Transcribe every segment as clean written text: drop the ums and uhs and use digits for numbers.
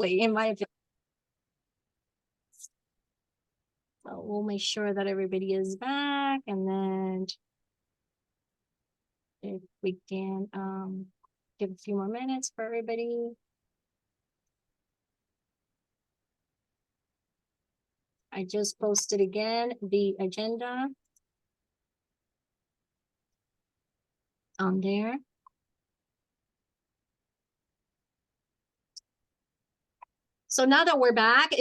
quickly, in my opinion. So we'll make sure that everybody is back, and then if we can give a few more minutes for everybody. I just posted again the agenda on there. So now that we're back,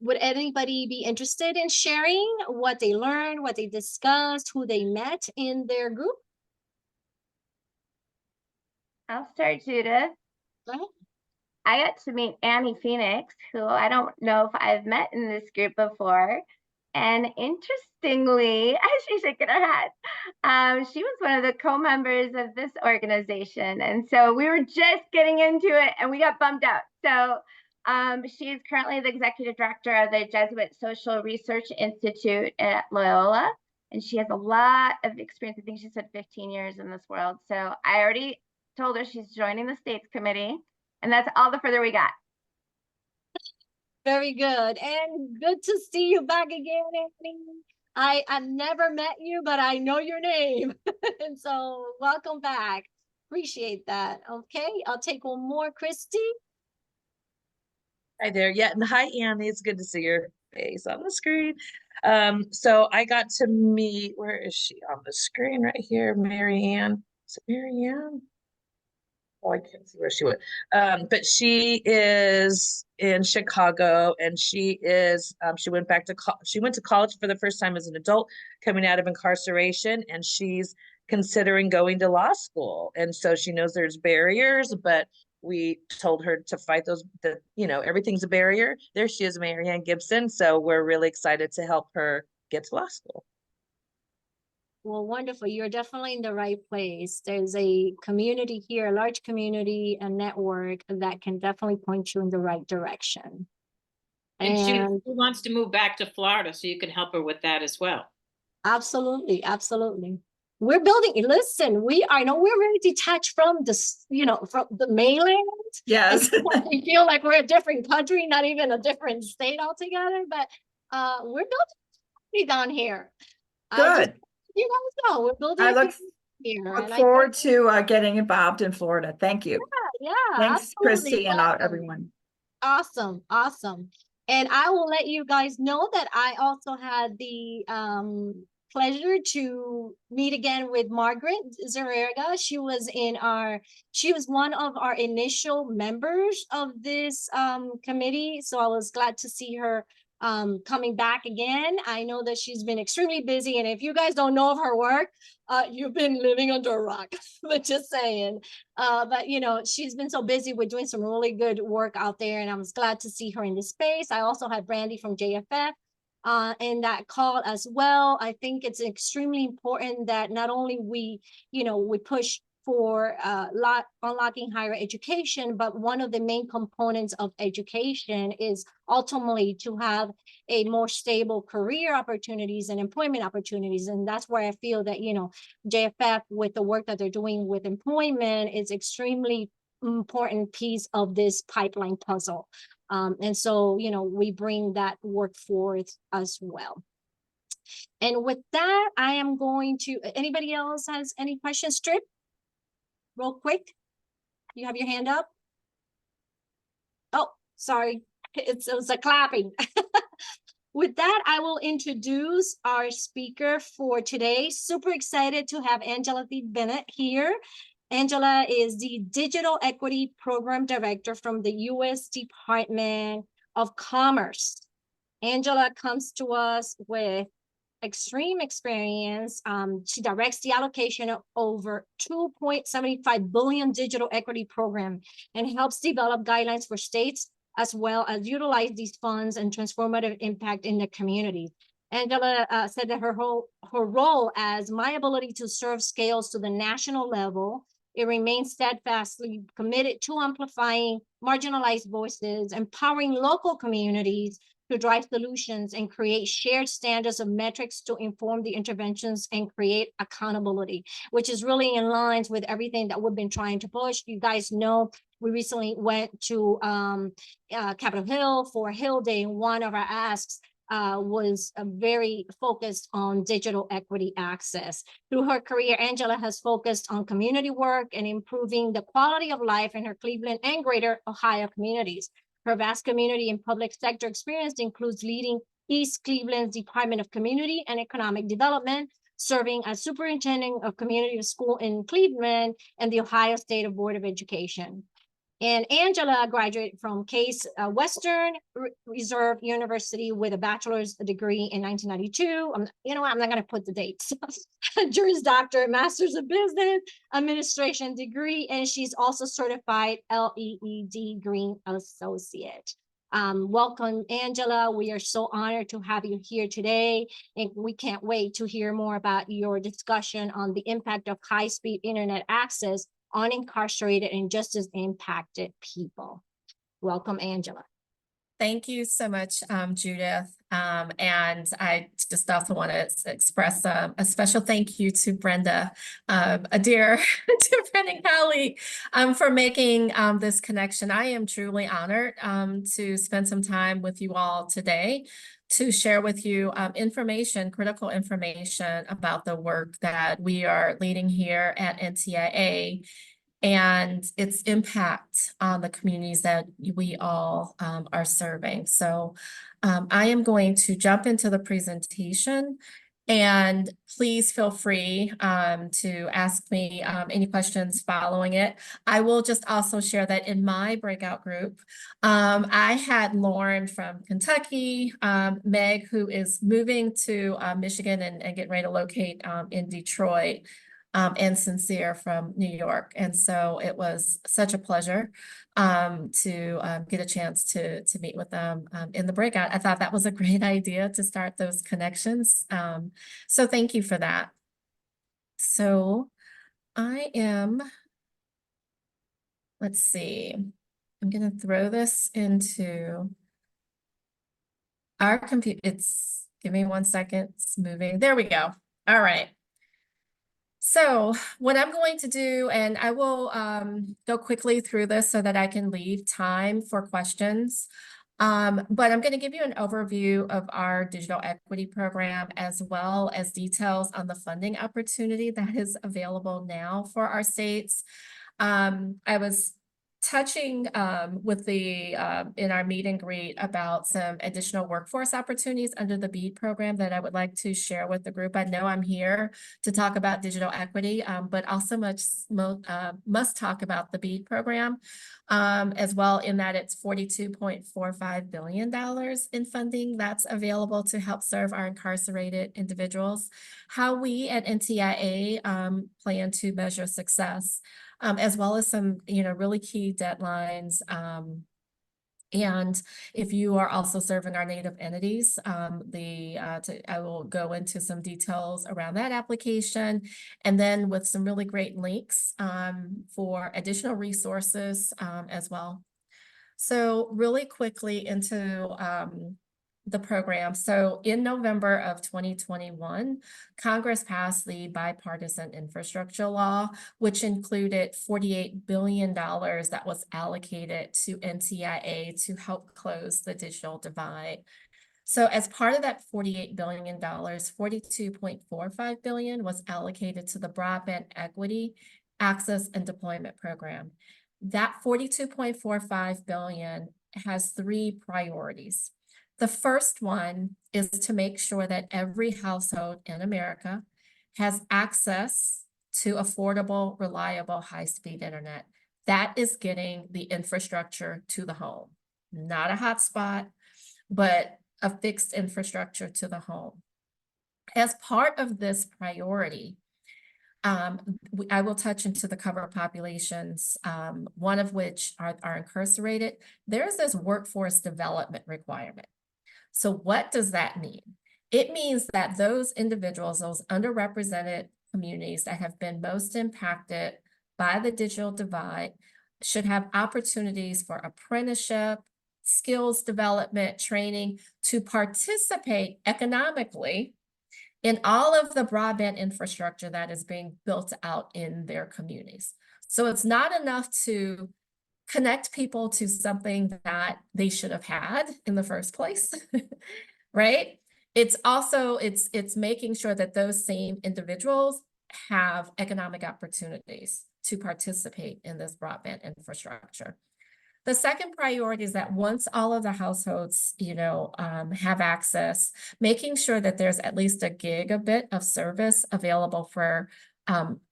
would anybody be interested in sharing what they learned, what they discussed, who they met in their group? I'll start, Judith. Go ahead. I got to meet Annie Phoenix, who I don't know if I've met in this group before. And interestingly, she's shaking her head, she was one of the co-members of this organization. And so we were just getting into it and we got bumped out. So she is currently the executive director of the Jesuit Social Research Institute at Loyola. And she has a lot of experience. I think she said 15 years in this world. So I already told her she's joining the States Committee. And that's all the further we got. Very good. And good to see you back again, Anthony. I've never met you, but I know your name. And so welcome back. Appreciate that. Okay, I'll take one more, Christy. Hi there. Yeah, and hi, Annie. It's good to see your face on the screen. So I got to meet, where is she on the screen right here? Marianne. Is it Marianne? Oh, I can't see where she went. But she is in Chicago, and she went to college for the first time as an adult coming out of incarceration, and she's considering going to law school. And so she knows there's barriers, but we told her to fight those, everything's a barrier. There she is, Marianne Gibson. So we're really excited to help her get to law school. Well, wonderful. You're definitely in the right place. There's a community here, a large community, a network that can definitely point you in the right direction. And she wants to move back to Florida, so you can help her with that as well. Absolutely, absolutely. We're building, listen, I know we're very detached from this, from the mainland. Yes. We feel like we're a different country, not even a different state altogether, but we're building down here. Good. You guys know we're building. I look forward to getting involved in Florida. Thank you. Yeah, thanks, absolutely. Christy, and everyone. Awesome. And I will let you guys know that I also had the pleasure to meet again with Margaret Zerega. She was one of our initial members of this committee, so I was glad to see her coming back again. I know that she's been extremely busy, and if you guys don't know of her work, you've been living under a rock. But just saying, but she's been so busy with doing some really good work out there, and I was glad to see her in this space. I also had Brandy from JFF in that call as well. I think it's extremely important that not only we push for unlocking higher education, but one of the main components of education is ultimately to have a more stable career opportunities and employment opportunities. And that's where I feel that, JFF, with the work that they're doing with employment, is extremely important piece of this pipeline puzzle. And so, we bring that work forth as well. And with that, I am going to, anybody else has any questions? Strip? Real quick, you have your hand up. Oh, sorry, it was a clapping. With that, I will introduce our speaker for today. Super excited to have Angela Thi Bennett here. Angela is the Digital Equity Program Director from the U.S. Department of Commerce. Angela comes to us with extreme experience. She directs the allocation of over 2.75 billion digital equity program and helps develop guidelines for states as well as utilize these funds and transformative impact in the community. Angela said that her role as my ability to serve scales to the national level. It remains steadfastly committed to amplifying marginalized voices, empowering local communities to drive solutions and create shared standards of metrics to inform the interventions and create accountability, which is really in line with everything that we've been trying to push. You guys know We recently went to Capitol Hill for Hill Day, and one of our asks was very focused on digital equity access. Through her career, Angela has focused on community work and improving the quality of life in her Cleveland and Greater Ohio communities. Her vast community and public sector experience includes leading East Cleveland's Department of Community and Economic Development, serving as superintendent of community school in Cleveland and the Ohio State Board of Education. And Angela graduated from Case Western Reserve University with a bachelor's degree in 1992. You know what? I'm not going to put the dates. Juris Doctor, Master's of Business Administration degree, and she's also certified LEED Green Associate. Welcome, Angela. We are so honored to have you here today, and we can't wait to hear more about your discussion on the impact of high-speed internet access on incarcerated and justice impacted people. Welcome, Angela. Thank you so much, Judith. And I just also want to express a special thank you to Brenda, a dear friend and colleague, for making this connection. I am truly honored to spend some time with you all today to share with you information, critical information about the work that we are leading here at NTIA and its impact on the communities that we all are serving. So I am going to jump into the presentation, and please feel free to ask me any questions following it. I will just also share that in my breakout group, I had Lauren from Kentucky, Meg, who is moving to Michigan and getting ready to locate in Detroit, and Sincere from New York. And so it was such a pleasure to get a chance to meet with them in the breakout. I thought that was a great idea to start those connections. So thank you for that. So I am, let's see, I'm going to throw this into our computer. Give me 1 second, it's moving. There we go. All right. So what I'm going to do, and I will go quickly through this so that I can leave time for questions. But I'm going to give you an overview of our digital equity program, as well as details on the funding opportunity that is available now for our states. I was touching with the in our meet and greet about some additional workforce opportunities under the BEAD program that I would like to share with the group. I know I'm here to talk about digital equity, but also must talk about the BEAD program as well, in that it's $42.45 billion in funding that's available to help serve our incarcerated individuals. How we at NTIA plan to measure success, as well as some, really key deadlines. And if you are also serving our Native entities, I will go into some details around that application, and then with some really great links for additional resources as well. So really quickly into the program. So in November of 2021, Congress passed the bipartisan infrastructure law, which included $48 billion that was allocated to NTIA to help close the digital divide. So as part of that $48 billion, $42.45 billion was allocated to the Broadband Equity, Access, and Deployment Program. That $42.45 billion has three priorities. The first one is to make sure that every household in America has access to affordable, reliable, high-speed internet. That is getting the infrastructure to the home, not a hotspot, but a fixed infrastructure to the home. As part of this priority, I will touch into the cover populations, one of which are incarcerated. There's this workforce development requirement. So what does that mean? It means that those individuals, those underrepresented communities that have been most impacted by the digital divide, should have opportunities for apprenticeship, skills development, training, to participate economically in all of the broadband infrastructure that is being built out in their communities. So it's not enough to connect people to something that they should have had in the first place, right? It's also, it's making sure that those same individuals have economic opportunities to participate in this broadband infrastructure. The second priority is that once all of the households, have access, making sure that there's at least a gigabit of service available for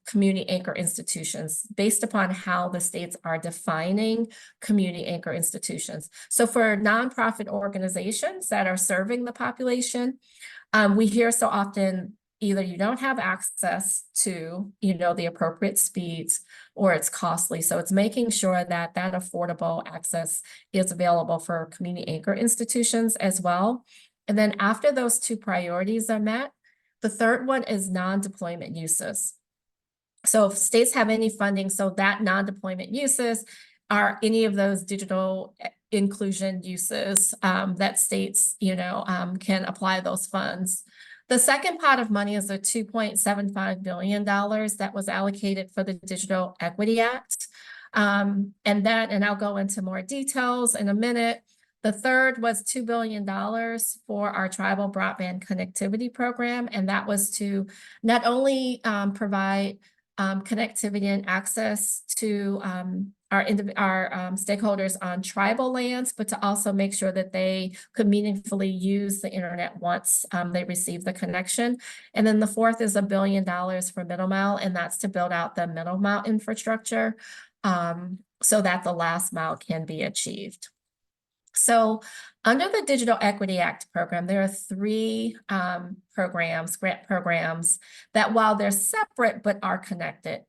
community anchor institutions based upon how the states are defining community anchor institutions. So for nonprofit organizations that are serving the population, we hear so often either you don't have access to, the appropriate speeds, or it's costly. So it's making sure that that affordable access is available for community anchor institutions as well. And then after those two priorities are met, the third one is non-deployment uses. So if states have any funding, so that non-deployment uses are any of those digital inclusion uses that states, can apply those funds. The second pot of money is the $2.75 billion that was allocated for the Digital Equity Act. And I'll go into more details in a minute. The third was $2 billion for our tribal broadband connectivity program. And that was to not only provide connectivity and access to our stakeholders on tribal lands, but to also make sure that they could meaningfully use the internet once they receive the connection. And then the fourth is $1 billion for middle mile, and that's to build out the middle mile infrastructure so that the last mile can be achieved. So under the Digital Equity Act program, there are three grant programs that, while they're separate but are connected.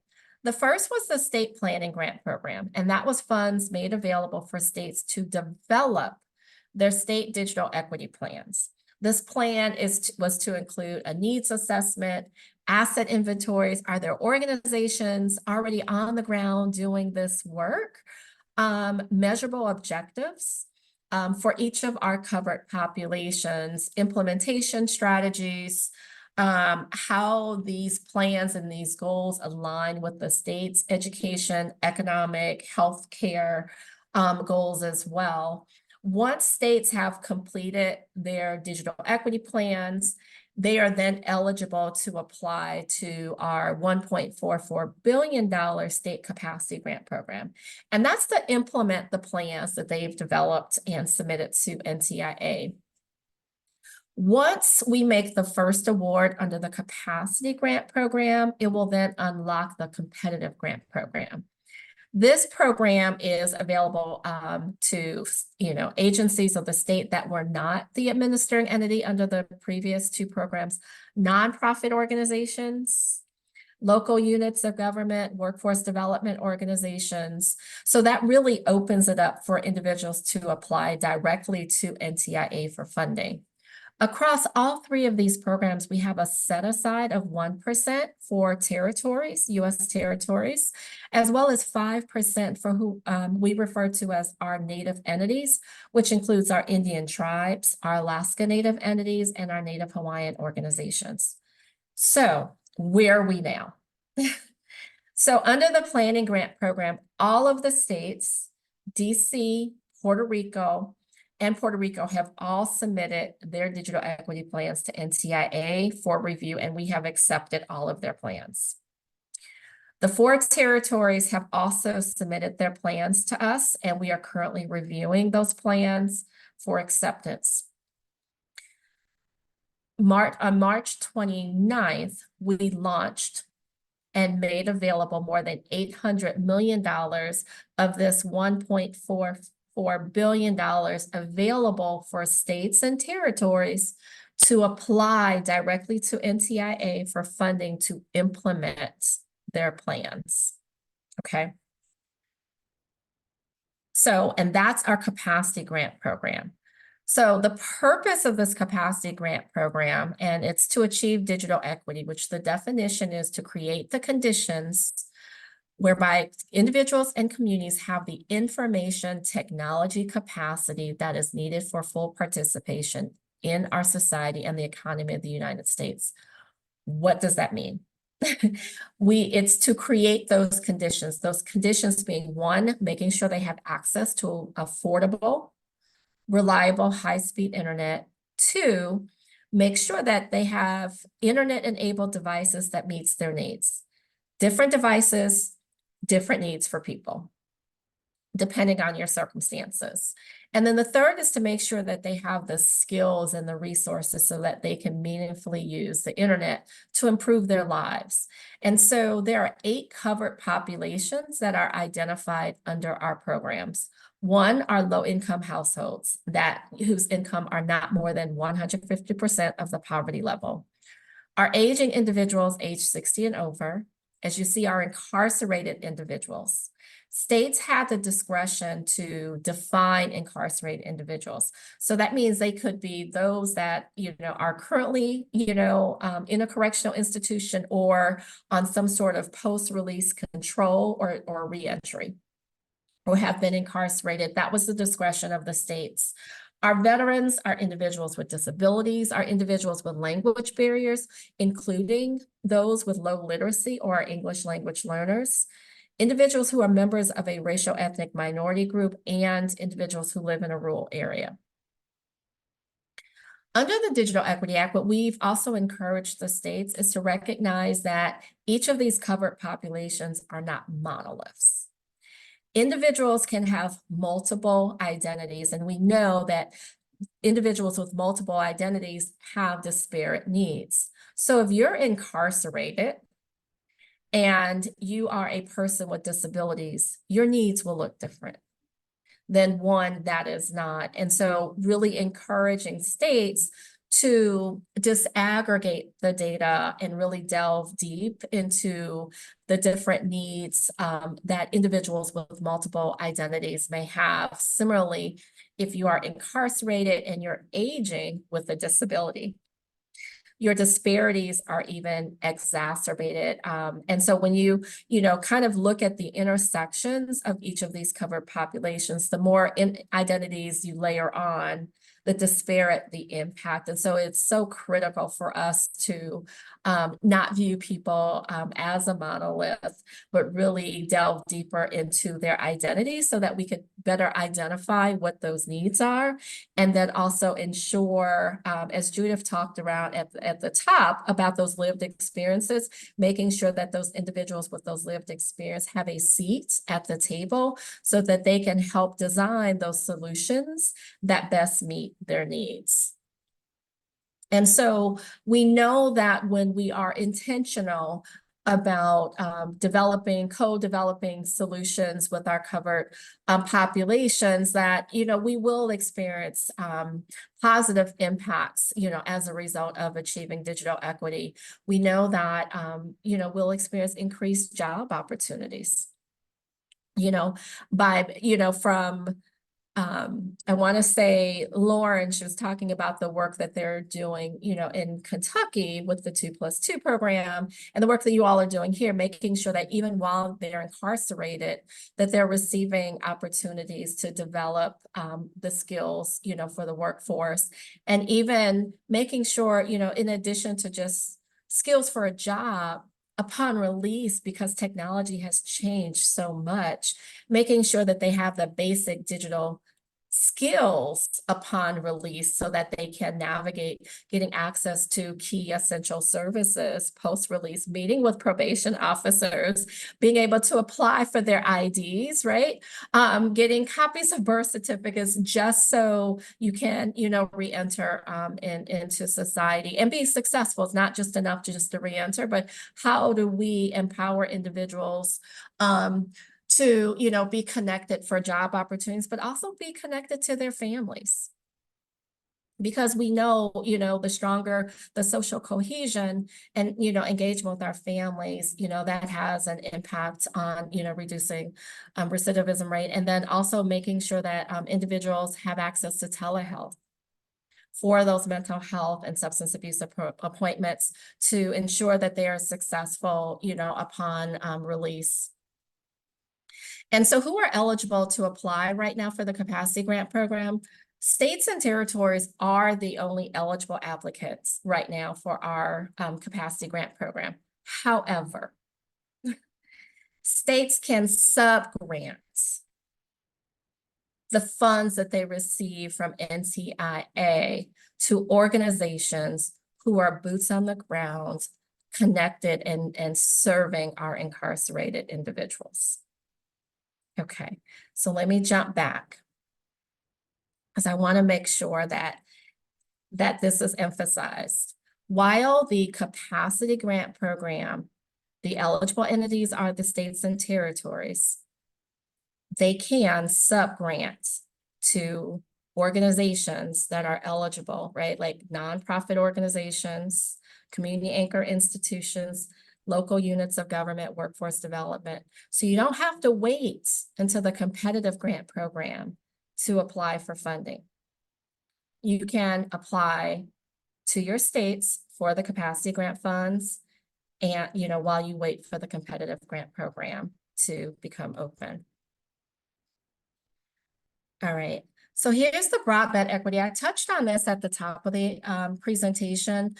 The first was the State Planning Grant Program, and that was funds made available for states to develop their state digital equity plans. This plan was to include a needs assessment, asset inventories. Are there organizations already on the ground doing this work? Measurable objectives for each of our covered populations, implementation strategies, how these plans and these goals align with the state's education, economic, healthcare goals as well. Once states have completed their digital equity plans, they are then eligible to apply to our $1.44 billion state capacity grant program. And that's to implement the plans that they've developed and submitted to NTIA. Once we make the first award under the capacity grant program, it will then unlock the competitive grant program. This program is available to agencies of the state that were not the administering entity under the previous two programs, nonprofit organizations, local units of government, workforce development organizations. So that really opens it up for individuals to apply directly to NTIA for funding. Across all three of these programs, we have a set aside of 1% for territories, U.S. territories, as well as 5% for who we refer to as our Native entities, which includes our Indian tribes, our Alaska Native entities, and our Native Hawaiian organizations. So where are we now? So under the planning grant program, all of the states, DC, Puerto Rico, and Puerto Rico have all submitted their digital equity plans to NTIA for review, and we have accepted all of their plans. The 4 territories have also submitted their plans to us, and we are currently reviewing those plans for acceptance. On March 29th, we launched and made available more than $800 million of this $1.44 billion available for states and territories to apply directly to NTIA for funding to implement their plans. Okay. So, and that's our capacity grant program. So the purpose of this capacity grant program, and it's to achieve digital equity, which the definition is to create the conditions whereby individuals and communities have the information technology capacity that is needed for full participation in our society and the economy of the United States. What does that mean? it's to create those conditions being one, making sure they have access to affordable, reliable, high-speed internet. Two, make sure that they have internet-enabled devices that meets their needs. Different devices, different needs for people, depending on your circumstances. And then the third is to make sure that they have the skills and the resources so that they can meaningfully use the internet to improve their lives. And so there are 8 covered populations that are identified under our programs. One are low-income households whose income are not more than 150% of the poverty level. Our aging individuals age 60 and over, as you see, are incarcerated individuals. States have the discretion to define incarcerated individuals. So that means they could be those that, are currently, in a correctional institution or on some sort of post-release control or reentry, or have been incarcerated. That was the discretion of the states. Our veterans are individuals with disabilities, are individuals with language barriers, including those with low literacy or English language learners, individuals who are members of a racial ethnic minority group, and individuals who live in a rural area. Under the Digital Equity Act, what we've also encouraged the states is to recognize that each of these covered populations are not monoliths. Individuals can have multiple identities, and we know that individuals with multiple identities have disparate needs. So if you're incarcerated and you are a person with disabilities, your needs will look different than one that is not. And so really encouraging states to disaggregate the data and really delve deep into the different needs that individuals with multiple identities may have. Similarly, if you are incarcerated and you're aging with a disability, your disparities are even exacerbated. And so when you kind of look at the intersections of each of these covered populations, the more identities you layer on, the disparate the impact. And so it's so critical for us to not view people as a monolith, but really delve deeper into their identities so that we could better identify what those needs are. And then also ensure, as Judith talked around at the top about those lived experiences, making sure that those individuals with those lived experience have a seat at the table so that they can help design those solutions that best meet their needs. And so we know that when we are intentional about co-developing solutions with our covered populations, that, we will experience positive impacts, as a result of achieving digital equity. We know that, we'll experience increased job opportunities, from I want to say Lauren, she was talking about the work that they're doing, in Kentucky with the 2+2 program, and the work that you all are doing here, making sure that even while they're incarcerated, that they're receiving opportunities to develop the skills, for the workforce, and even making sure, in addition to just skills for a job, upon release, because technology has changed so much, making sure that they have the basic digital skills upon release so that they can navigate getting access to key essential services post-release, meeting with probation officers, being able to apply for their IDs, right? Getting copies of birth certificates just so you can, re-enter into society and be successful. It's not just enough to re-enter, but how do we empower individuals to, be connected for job opportunities, but also be connected to their families. Because we know, the stronger the social cohesion and, engagement with our families, that has an impact on, reducing recidivism rate. And then also making sure that individuals have access to telehealth for those mental health and substance abuse appointments to ensure that they are successful, upon release. And so who are eligible to apply right now for the capacity grant program? States and territories are the only eligible applicants right now for our capacity grant program. However, states can subgrant the funds that they receive from NTIA to organizations who are boots on the ground, connected and serving our incarcerated individuals. Okay, so let me jump back, because I want to make sure that this is emphasized. While the capacity grant program, the eligible entities are the states and territories, they can subgrant to organizations that are eligible, right? Like nonprofit organizations, community anchor institutions, local units of government, workforce development. So you don't have to wait until the competitive grant program to apply for funding. You can apply to your states for the capacity grant funds, and while you wait for the competitive grant program to become open. All right, so here's the broadband equity. I touched on this at the top of the presentation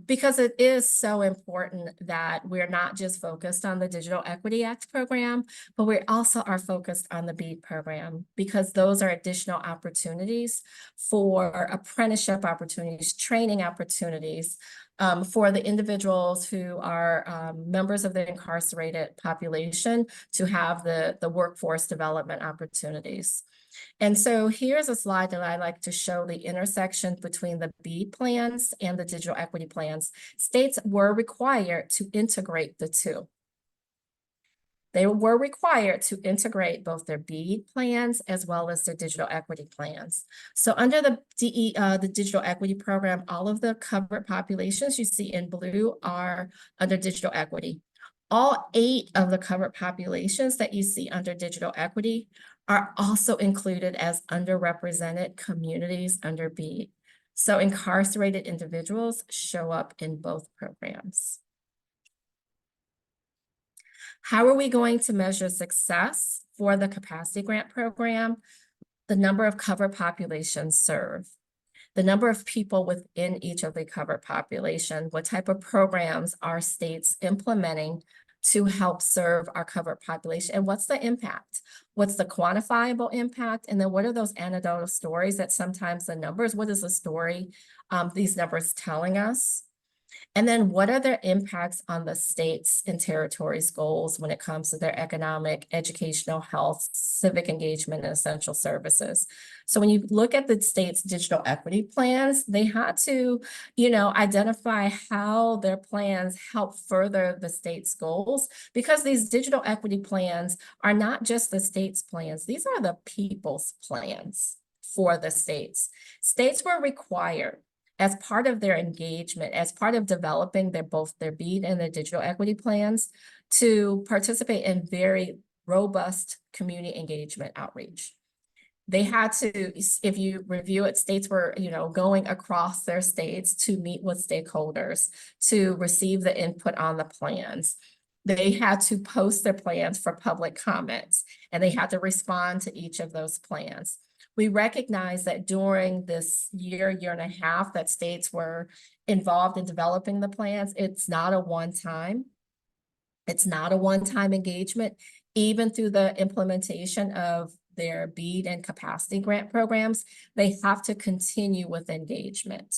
because it is so important that we're not just focused on the Digital Equity Act program, but we also are focused on the BEAD program, because those are additional opportunities for apprenticeship opportunities, training opportunities for the individuals who are members of the incarcerated population to have the workforce development opportunities. And so here's a slide that I like to show the intersection between the BEAD plans and the digital equity plans. States were required to integrate the two. They were required to integrate both their BEAD plans as well as their digital equity plans. So under the digital equity program, all of the covered populations you see in blue are under digital equity. All 8 of the covered populations that you see under digital equity are also included as underrepresented communities under BEAD. So incarcerated individuals show up in both programs. How are we going to measure success for the capacity grant program? The number of covered populations served, the number of people within each of the covered population, what type of programs are states implementing to help serve our covered population, and what's the impact? What's the quantifiable impact? And then what are those anecdotal stories that sometimes the numbers, what is the story these numbers telling us? And then what are their impacts on the states and territories' goals when it comes to their economic, educational, health, civic engagement, and essential services? So when you look at the state's digital equity plans, they had to, identify how their plans help further the state's goals, because these digital equity plans are not just the state's plans, these are the people's plans for the states. States were required, as part of their engagement, as part of developing both their BEAD and their digital equity plans, to participate in very robust community engagement outreach. They had to, if you review it, states were, going across their states to meet with stakeholders, to receive the input on the plans. They had to post their plans for public comments, and they had to respond to each of those plans. We recognize that during this year and a half that states were involved in developing the plans, it's not a one-time engagement. Even through the implementation of their BEAD and capacity grant programs, they have to continue with engagement.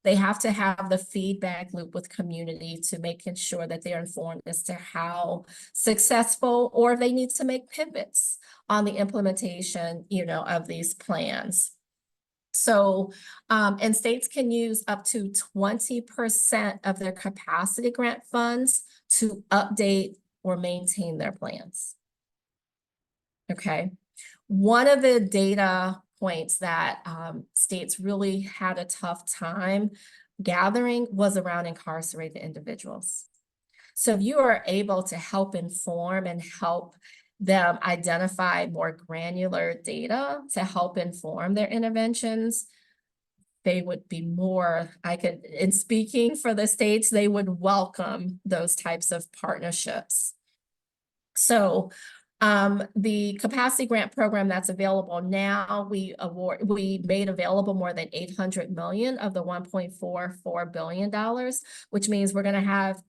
They have to have the feedback loop with community to making sure that they're informed as to how successful, or if they need to make pivots on the implementation, of these plans. So, and states can use up to 20% of their capacity grant funds to update or maintain their plans. Okay. One of the data points that states really had a tough time gathering was around incarcerated individuals. So if you are able to help inform and help them identify more granular data to help inform their interventions, they would be more, in speaking for the states, they would welcome those types of partnerships. So The capacity grant program that's available now, we made available more than 800 million of the $1.44 billion, which means we're going to have,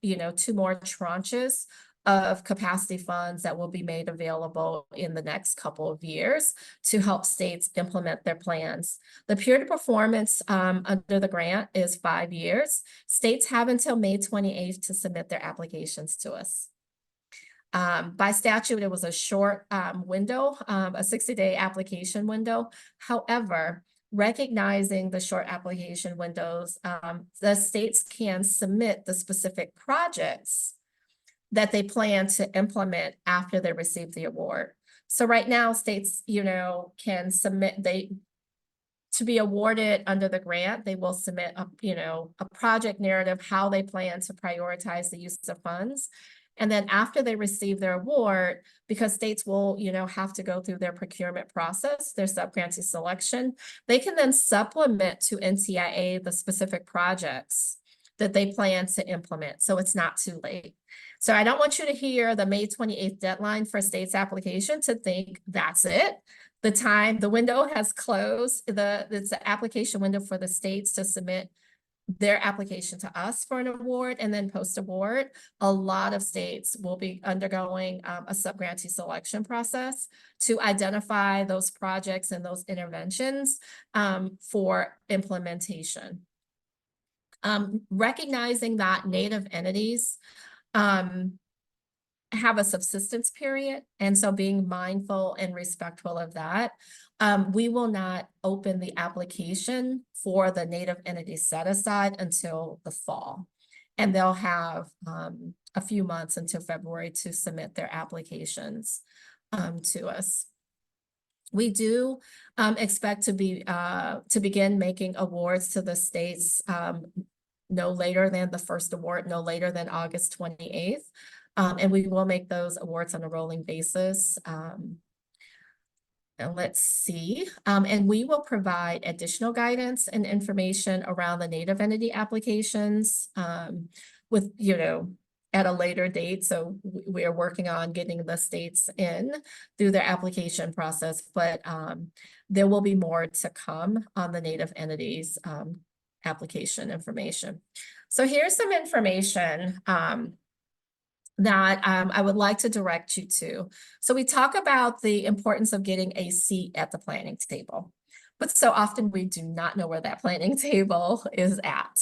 2 more tranches of capacity funds that will be made available in the next couple of years to help states implement their plans. The period of performance under the grant is 5 years. States have until May 28th to submit their applications to us. By statute, it was a short window, a 60-day application window. However, recognizing the short application windows, the states can submit the specific projects that they plan to implement after they receive the award. So right now, states, can submit, to be awarded under the grant, they will submit a project narrative, how they plan to prioritize the use of funds. And then after they receive their award, because states will, have to go through their procurement process, their subgrantee selection, they can then supplement to NTIA the specific projects that they plan to implement. So it's not too late. So I don't want you to hear the May 28th deadline for states application to think that's it. The window has closed. It's the application window for the states to submit their application to us for an award, and then post-award, a lot of states will be undergoing a subgrantee selection process to identify those projects and those interventions for implementation. Recognizing that Native entities have a subsistence period, and so being mindful and respectful of that, we will not open the application for the Native entity set aside until the fall. And they'll have a few months until February to submit their applications to us. We do expect to begin making awards to the states no later than the first award, no later than August 28th. And we will make those awards on a rolling basis. And let's see. And we will provide additional guidance and information around the Native entity applications with, at a later date. So we are working on getting the states in through their application process, but there will be more to come on the Native entities application information. So here's some information that I would like to direct you to. So we talk about the importance of getting a seat at the planning table, but so often we do not know where that planning table is at.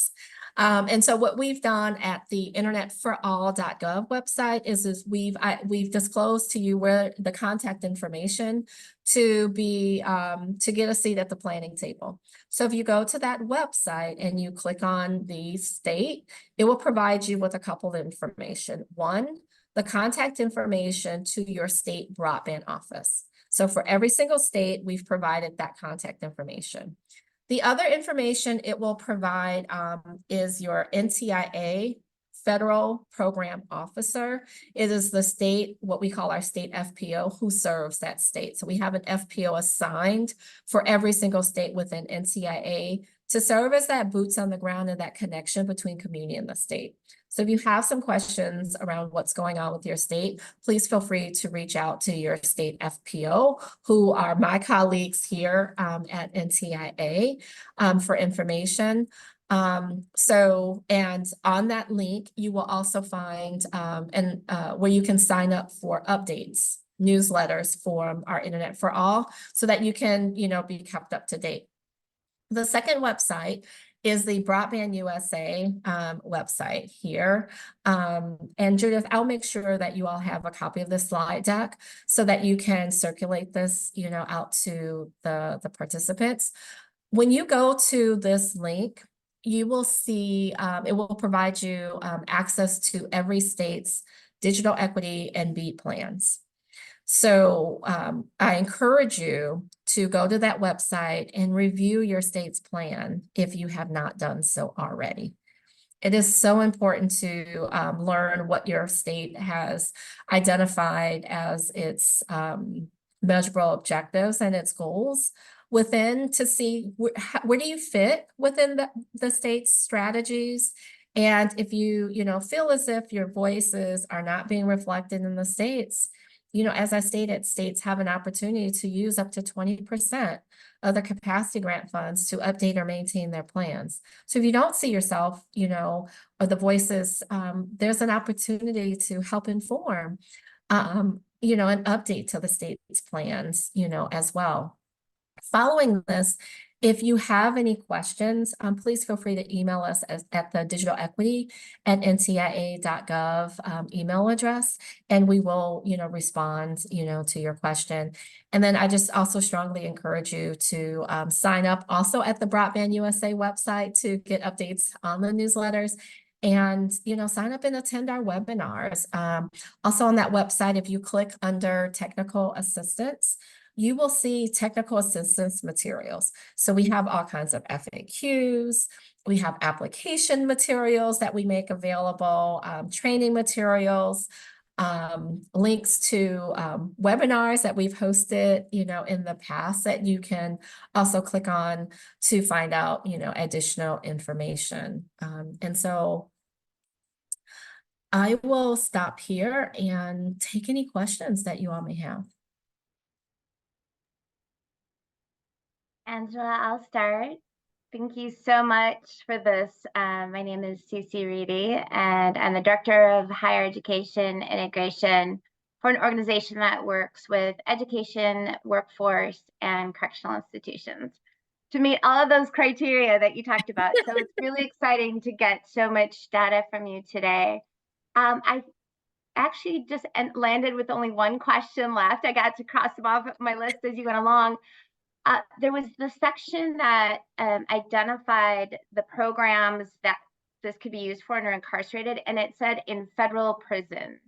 And so what we've done at the internetforall.gov website is we've disclosed to you where the contact information to get a seat at the planning table. So if you go to that website and you click on the state, it will provide you with a couple of information. One, the contact information to your state broadband office. So for every single state, we've provided that contact information. The other information it will provide is your NTIA federal program officer. It is the state, what we call our state FPO, who serves that state. So we have an FPO assigned for every single state within NTIA to serve as that boots on the ground and that connection between community and the state. So if you have some questions around what's going on with your state, please feel free to reach out to your state FPO, who are my colleagues here at NTIA for information. And on that link, you will also find where you can sign up for updates, newsletters for our Internet for All, so that you can, be kept up to date. The second website is the Broadband USA website here. And Judith, I'll make sure that you all have a copy of the slide deck so that you can circulate this, out to the participants. When you go to this link, you will see it will provide you access to every state's digital equity and BEAD plans. So I encourage you to go to that website and review your state's plan if you have not done so already. It is so important to learn what your state has identified as its measurable objectives and its goals within, to see where do you fit within the state's strategies. And if you feel as if your voices are not being reflected in the states, as I stated, states have an opportunity to use up to 20% of the capacity grant funds to update or maintain their plans. So if you don't see yourself, or the voices, there's an opportunity to help inform, an update to the state's plans, as well. Following this, if you have any questions, please feel free to email us at the digitalequity@ntia.gov email address, and we will, respond, to your question. And then I just also strongly encourage you to sign up also at the Broadband USA website to get updates on the newsletters. And, sign up and attend our webinars. Also on that website, if you click under technical assistance, you will see technical assistance materials. So we have all kinds of FAQs, we have application materials that we make available, training materials, links to webinars that we've hosted, in the past that you can also click on to find out, additional information. And so I will stop here and take any questions that you all may have. Angela, I'll start. Thank you so much for this. My name is Cece Reedy, and I'm the Director of Higher Education Integration for an organization that works with education, workforce, and correctional institutions to meet all of those criteria that you talked about. So it's really exciting to get so much data from you today. I actually just landed with only one question left. I got to cross them off my list as you went along. There was the section that identified the programs that this could be used for and are incarcerated, and it said in federal prisons.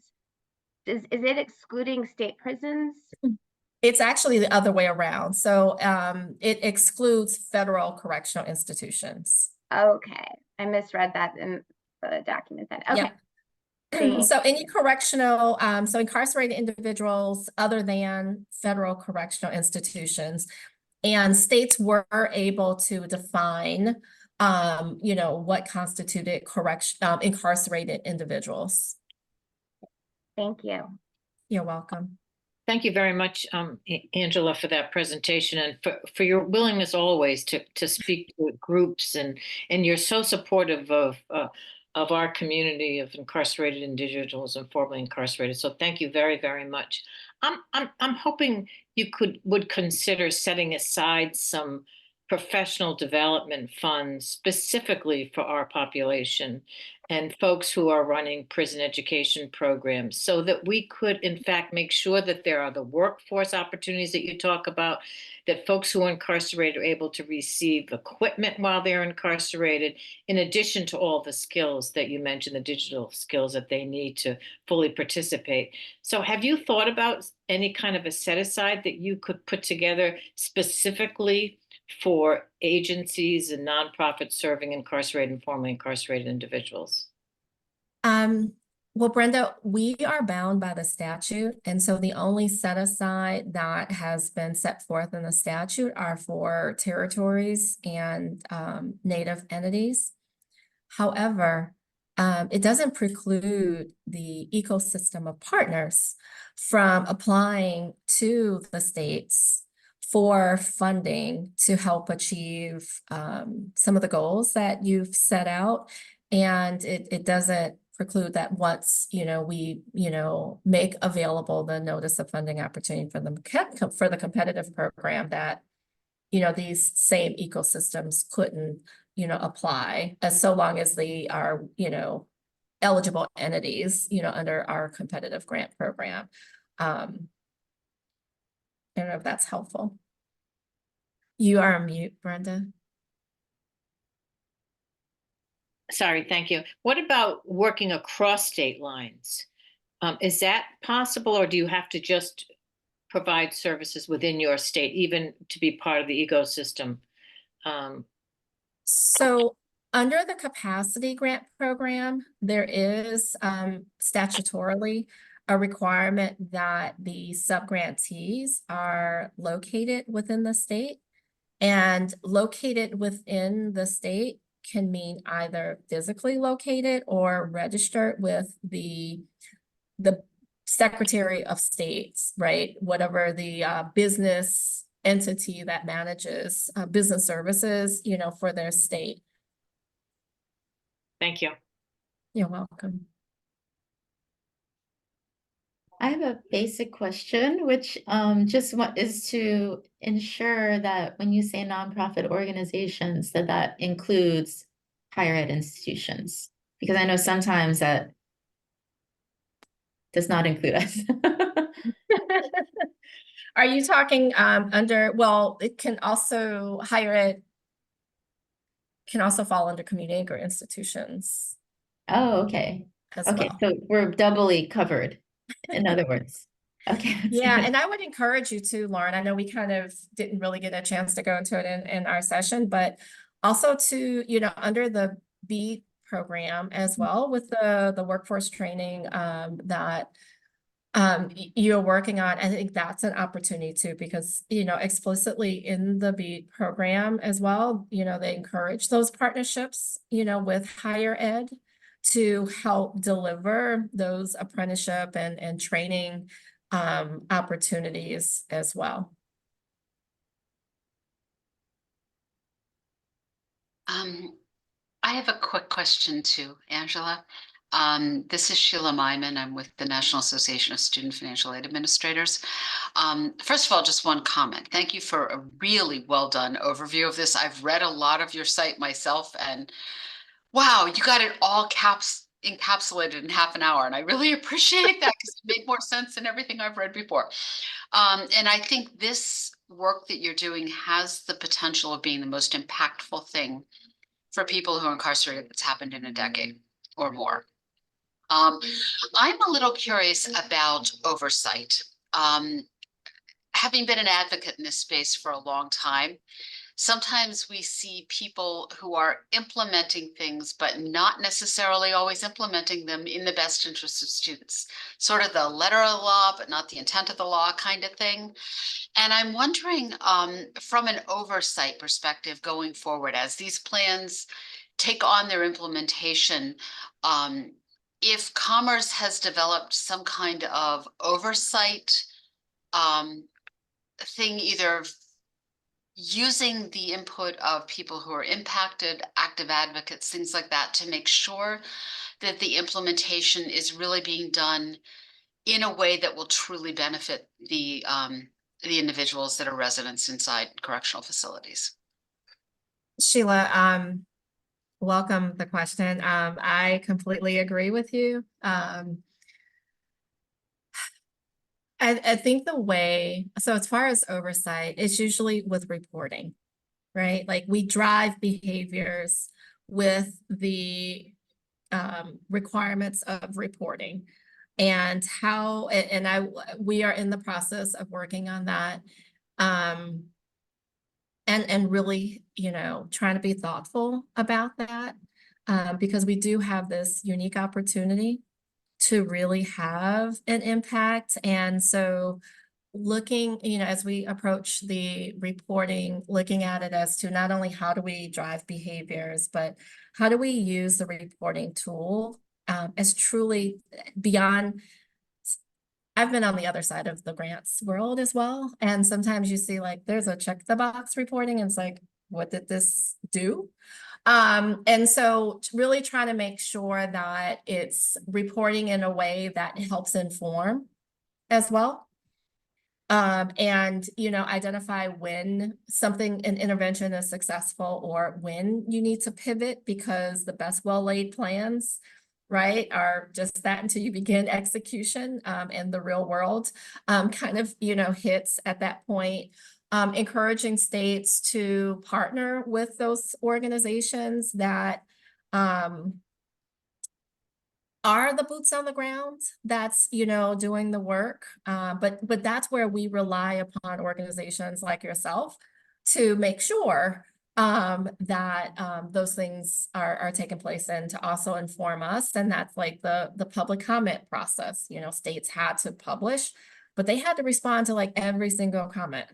Is it excluding state prisons? It's actually the other way around. So it excludes federal correctional institutions. Okay, I misread that in the document then. Okay. Yep. So any correctional, so incarcerated individuals other than federal correctional institutions, and states were able to define, what constituted incarcerated individuals. Thank you. You're welcome. Thank you very much, Angela, for that presentation and for your willingness always to speak to groups, and you're so supportive of our community of incarcerated individuals and formerly incarcerated. So thank you very, very much. I'm hoping you would consider setting aside some professional development funds specifically for our population and folks who are running prison education programs, so that we could in fact make sure that there are the workforce opportunities that you talk about, that folks who are incarcerated are able to receive equipment while they're incarcerated, in addition to all the skills that you mentioned, the digital skills that they need to fully participate. So have you thought about any kind of a set aside that you could put together specifically for agencies and nonprofits serving incarcerated and formerly incarcerated individuals? Well, Brenda, we are bound by the statute. And so the only set aside that has been set forth in the statute are for territories and Native entities. However, it doesn't preclude the ecosystem of partners from applying to the states for funding to help achieve some of the goals that you've set out. And it doesn't preclude that once, we, make available the notice of funding opportunity for the competitive program, that, these same ecosystems couldn't, apply, as so long as they are, eligible entities, under our competitive grant program. I don't know if that's helpful. You are on mute, Brenda. Sorry, thank you. What about working across state lines? Is that possible, or do you have to just provide services within your state, even to be part of the ecosystem? So under the capacity grant program, there is statutorily a requirement that the subgrantees are located within the state, and located within the state can mean either physically located or registered with the Secretary of State, right? Whatever the business entity that manages business services, you know, for their state. Thank you. You're welcome. I have a basic question, which just is to ensure that when you say nonprofit organizations, that that includes higher ed institutions, because I know sometimes that does not include us. Are you talking under, well, it can also, higher ed can also fall under community or institutions Oh, okay. as Okay, well. so we're doubly covered, in other words. Okay. that's Yeah, good. and I would encourage you to, Lauren. I know we kind of didn't really get a chance to go into it in our session, but also to, you know, under the B program as well with the workforce training that you're working on. I think that's an opportunity too, because, you know, explicitly in the B program as well, you know, they encourage those partnerships, you know, with higher ed to help deliver those apprenticeship and training opportunities as well. I have a quick question too, Angela. This is Sheila Myman. I'm with the National Association of Student Financial Aid Administrators. First of all, just one comment. Thank you for a really well done overview of this. I've read a lot of your site myself, and wow, you got it all encapsulated in half an hour. And I really appreciate that because it made more sense than everything I've read before. And I think this work that you're doing has the potential of being the most impactful thing for people who are incarcerated that's happened in a decade or more. I'm a little curious about oversight. Having been an advocate in this space for a long time, sometimes we see people who are implementing things, but not necessarily always implementing them in the best interest of students. Sort of the letter of the law, but not the intent of the law kind of thing. And I'm wondering, from an oversight perspective going forward, as these plans take on their implementation, if Commerce has developed some kind of oversight thing, either using the input of people who are impacted, active advocates, things like that, to make sure that the implementation is really being done in a way that will truly benefit the individuals that are residents inside correctional facilities. Sheila, welcome the question. I completely agree with you. I think the way, so as far as oversight, it's usually with reporting, right? Like we drive behaviors with the requirements of reporting and how, we are in the process of working on that. And really, you know, trying to be thoughtful about that because we do have this unique opportunity to really have an impact. And so looking, you know, as we approach the reporting, looking at it as to not only how do we drive behaviors, but how do we use the reporting tool as truly beyond. I've been on the other side of the grants world as well. And sometimes you see like there's a check the box reporting and it's like, what did this do? And so really trying to make sure that it's reporting in a way that helps inform as well. And, you know, identify when an intervention is successful or when you need to pivot because the best well-laid plans, right, are just that until you begin execution in the real world kind of, you know, hits at that point. Encouraging states to partner with those organizations that are the boots on the ground that's, you know, doing the work. But that's where we rely upon organizations like yourself to make sure that those things are taking place and to also inform us. And that's like the public comment process. You know, states had to publish, but they had to respond to like every single comment.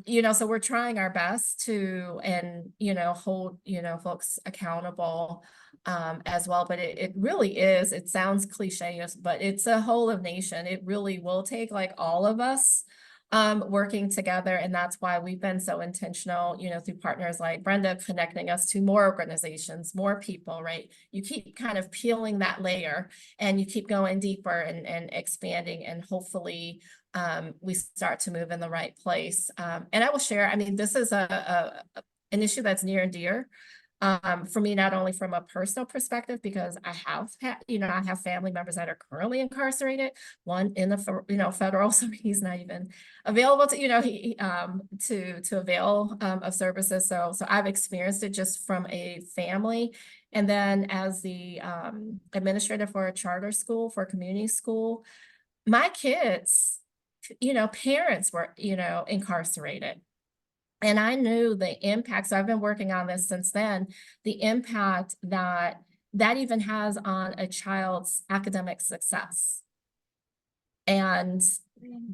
You know, so we're trying our best to, and, you know, hold, you know, folks accountable as well. But it really is, it sounds cliche, but it's a whole of nation. It really will take like all of us working together. And that's why we've been so intentional, you know, through partners like Brenda, connecting us to more organizations, more people, right? You keep kind of peeling that layer and you keep going deeper and expanding, and hopefully we start to move in the right place. And I will share, I mean, this is an issue that's near and dear for me, not only from a personal perspective, because I have I have family members that are currently incarcerated, one in the federal, so he's not even available to, to avail of services. So I've experienced it just from a family. And then as the administrator for a charter school, for a community school, my kids, parents were, incarcerated. And I knew the impact, so I've been working on this since then, the impact that even has on a child's academic success. And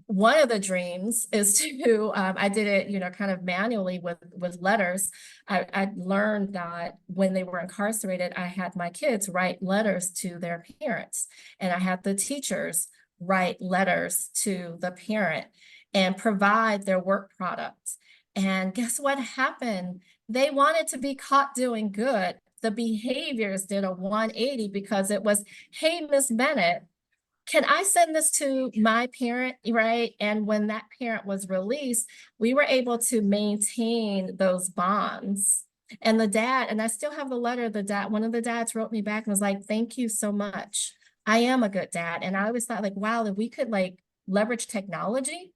one of the dreams is to, I did it, kind of manually with letters. I learned that when they were incarcerated, I had my kids write letters to their parents, and I had the teachers write letters to the parent and provide their work products. And guess what happened? They wanted to be caught doing good. The behaviors did a 180 because it was, hey, Miss Bennett, can I send this to my parent, right? And when that parent was released, we were able to maintain those bonds. And the dad, and I still have the letter, one of the dads wrote me back and was like, thank you so much. I am a good dad. And I always thought like, wow, if we could like leverage technology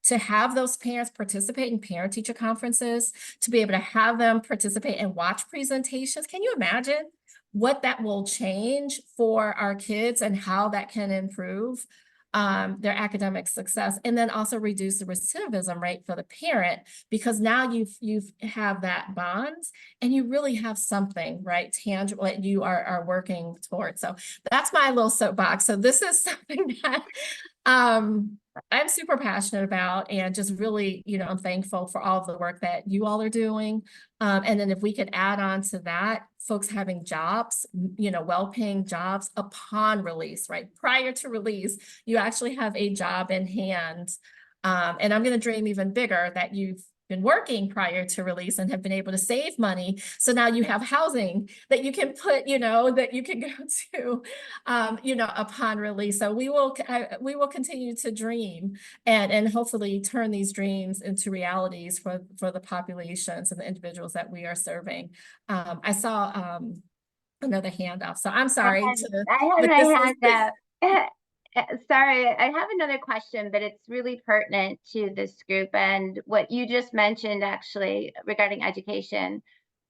to have those parents participate in parent-teacher conferences, to be able to have them participate and watch presentations. Can you imagine what that will change for our kids and how that can improve their academic success, and then also reduce the recidivism rate for the parent, because now you have that bond and you really have something, right, tangible that you are working towards. So that's my little soapbox. So this is something that I'm super passionate about, and just really, I'm thankful for all of the work that you all are doing. And then if we could add on to that, folks having jobs, well-paying jobs upon release, right? Prior to release, you actually have a job in hand. And I'm going to dream even bigger, that you've been working prior to release and have been able to save money. So now you have housing that you can put, that you can go to, upon release. So we will continue to dream and hopefully turn these dreams into realities for the populations and the individuals that we are serving. I saw another hand up, so I'm sorry. I have my hand up. Sorry, I have another question, but it's really pertinent to this group and what you just mentioned, actually, regarding education.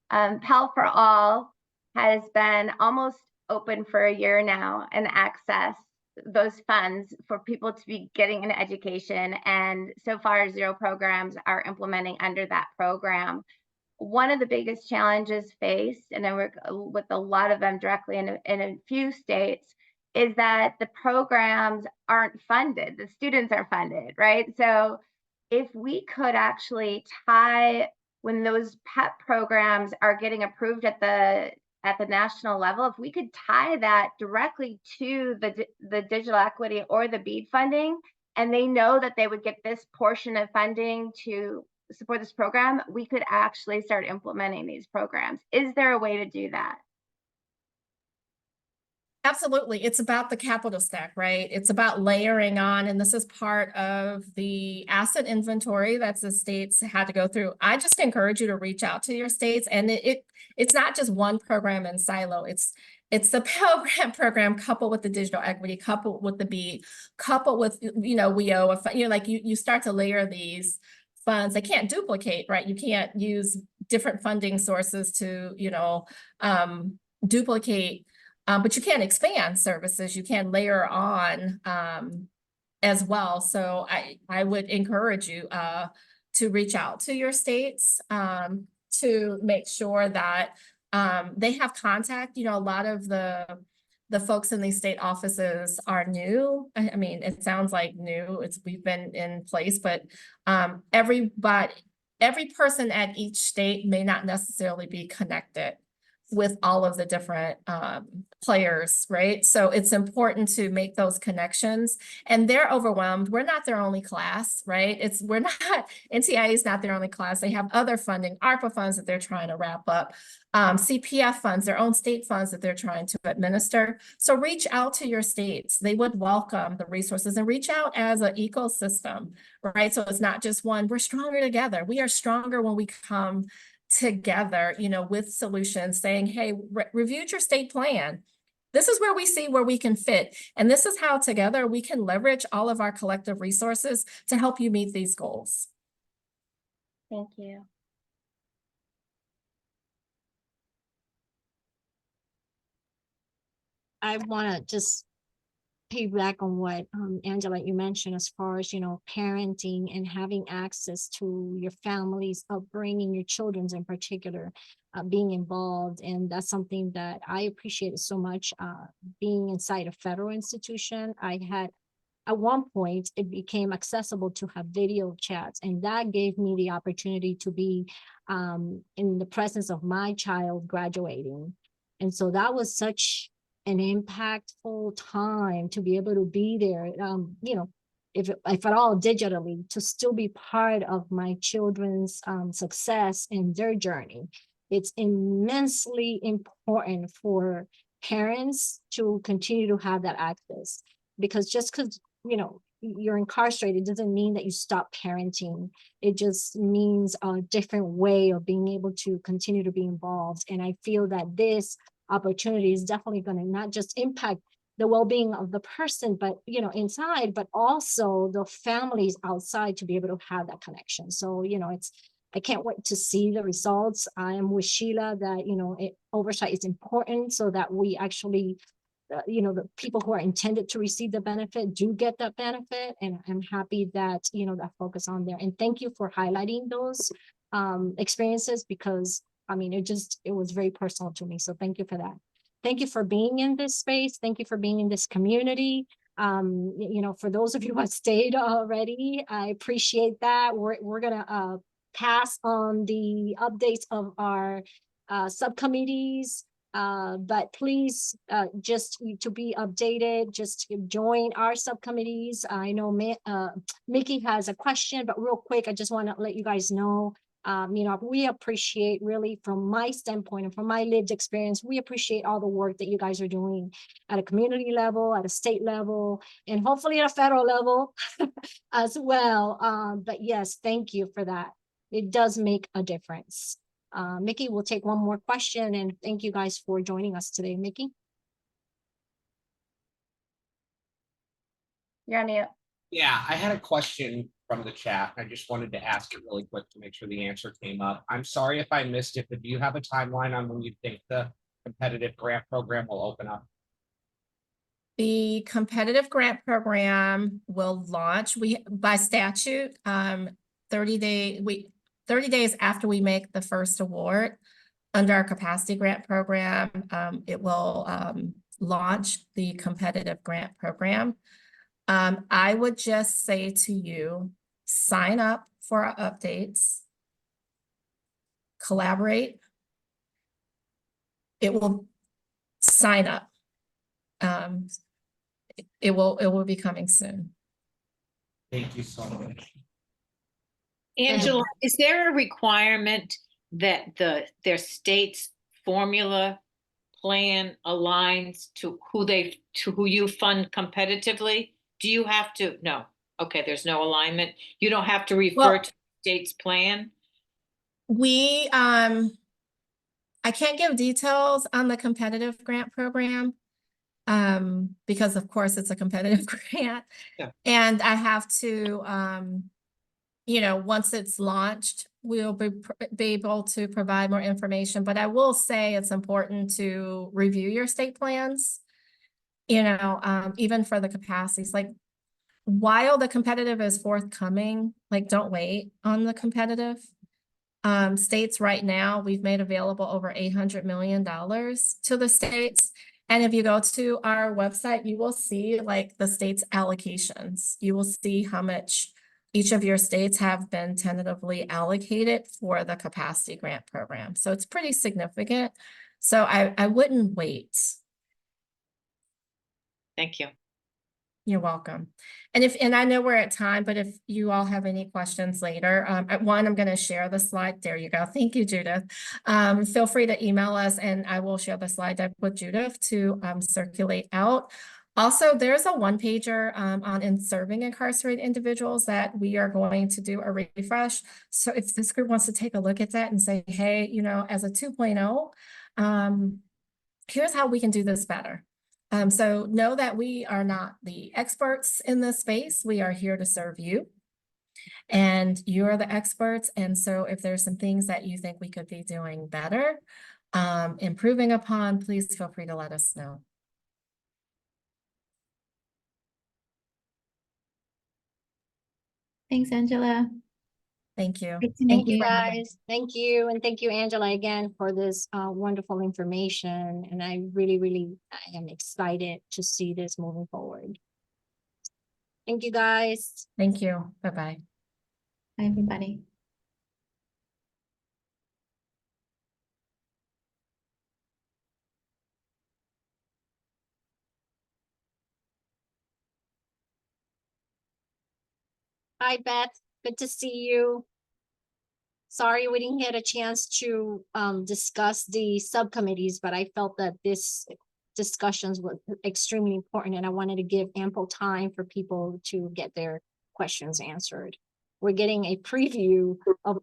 Pell for All has been almost open for a year now, and access those funds for people to be getting an education. And so far, 0 programs are implementing under that program. One of the biggest challenges faced, and I work with a lot of them directly in a few states, is that the programs aren't funded, the students are funded, right? So if we could actually tie, when those PEP programs are getting approved at the national level, if we could tie that directly to the digital equity or the BEAD funding, and they know that they would get this portion of funding to support this program, we could actually start implementing these programs. Is there a way to do that? Absolutely. It's about the capital stack, right? It's about layering on, and this is part of the asset inventory that the states had to go through. I just encourage you to reach out to your states, and it's not just one program in silo. It's the Pell Grant program coupled with the digital equity, coupled with the BEAD, coupled with, WIO, like you start to layer these funds. They can't duplicate, right? You can't use different funding sources to, duplicate. But you can expand services, you can layer on as well. So I would encourage you to reach out to your states to make sure that they have contact. A lot of the folks in these state offices are new. I mean, it sounds like new, we've been in place, but every person at each state may not necessarily be connected with all of the different players, right? So it's important to make those connections, and they're overwhelmed. We're not their only class, right? We're not, NTIA is not their only class. They have other funding, ARPA funds that they're trying to wrap up, CPF funds, their own state funds that they're trying to administer. So reach out to your states. They would welcome the resources, and reach out as an ecosystem, right? So it's not just one. We're stronger together. We are stronger when we come together, you know, with solutions, saying, hey, reviewed your state plan. This is where we see where we can fit. And this is how together we can leverage all of our collective resources to help you meet these goals. Thank you. I want to just piggyback on what Angela, you mentioned, as far as, you know, parenting and having access to your family's upbringing, your children's in particular, being involved. And that's something that I appreciated so much, being inside a federal institution. I had, at one point, it became accessible to have video chats, and that gave me the opportunity to be in the presence of my child graduating. And so that was such an impactful time to be able to be there, you know, if at all digitally, to still be part of my children's success in their journey. It's immensely important for parents to continue to have that access, because just because, you know, you're incarcerated doesn't mean that you stop parenting. It just means a different way of being able to continue to be involved. And I feel that this opportunity is definitely going to not just impact the well-being of the person, but, you know, inside, but also the families outside, to be able to have that connection. So, you know, I can't wait to see the results. I am with Sheila that, you know, oversight is important so that we actually, you know, the people who are intended to receive the benefit do get that benefit. And I'm happy that, you know, that focus on there. And thank you for highlighting those experiences, because I mean, it was very personal to me. So thank you for that. Thank you for being in this space. Thank you for being in this community. You know, for those of you who have stayed already, I appreciate that. We're gonna pass on the updates of our subcommittees, but please, just to be updated, just join our subcommittees. I know Mickey has a question, but real quick, I just want to let you guys know, you know, we appreciate, really, from my standpoint and from my lived experience, we appreciate all the work that you guys are doing at a community level, at a state level, and hopefully at a federal level as well. But yes, thank you for that. It does make a difference. Mickey, we'll take one more question, and thank you guys for joining us today. Mickey? You're on mute. Yeah, I had a question from the chat. I just wanted to ask it really quick to make sure the answer came up. I'm sorry if I missed it, but do you have a timeline on when you think the competitive grant program will open up? The competitive grant program will launch, by statute, 30 days after we make the first award under our capacity grant program. It will launch the competitive grant program. I would just say to you, sign up for our updates, collaborate. It will sign up. It will be coming soon. Thank you so much. Angela, is there a requirement that their state's formula plan aligns to who you fund competitively? Do you have to? No. Okay, there's no alignment. You don't have to refer to the state's plan? I can't give details on the competitive grant program, because of course it's a competitive grant. Yeah. And I have to, you know, once it's launched, we'll be able to provide more information. But I will say it's important to review your state plans, you know, even for the capacities. Like, while the competitive is forthcoming, like, don't wait on the competitive. States right now, we've made available over $800 million to the states. And if you go to our website, you will see, like, the state's allocations. You will see how much each of your states have been tentatively allocated for the capacity grant program. So it's pretty significant. So I wouldn't wait. Thank you. You're welcome. And I know we're at time, but if you all have any questions later, one, I'm going to share the slide. There you go. Thank you, Judith. Feel free to email us and I will share the slide deck with Judith to circulate out. Also, there's a one-pager on in serving incarcerated individuals that we are going to do a refresh. So if this group wants to take a look at that and say, hey, you know, as a 2.0, here's how we can do this better. So know that we are not the experts in this space. We are here to serve you. And you're the experts. And so if there's some things that you think we could be doing better, improving upon, please feel free to let us know. Thanks, Angela. Thank you. Great to Thank meet you, you. guys. Thank you. And thank you, Angela, again for this wonderful information. And I really am excited to see this moving forward. Thank you, guys. Thank you. Bye-bye. Bye, everybody. Hi, Beth. Good to see you. Sorry we didn't get a chance to discuss the subcommittees, but I felt that this discussions were extremely important and I wanted to give ample time for people to get their questions answered. We're getting a preview of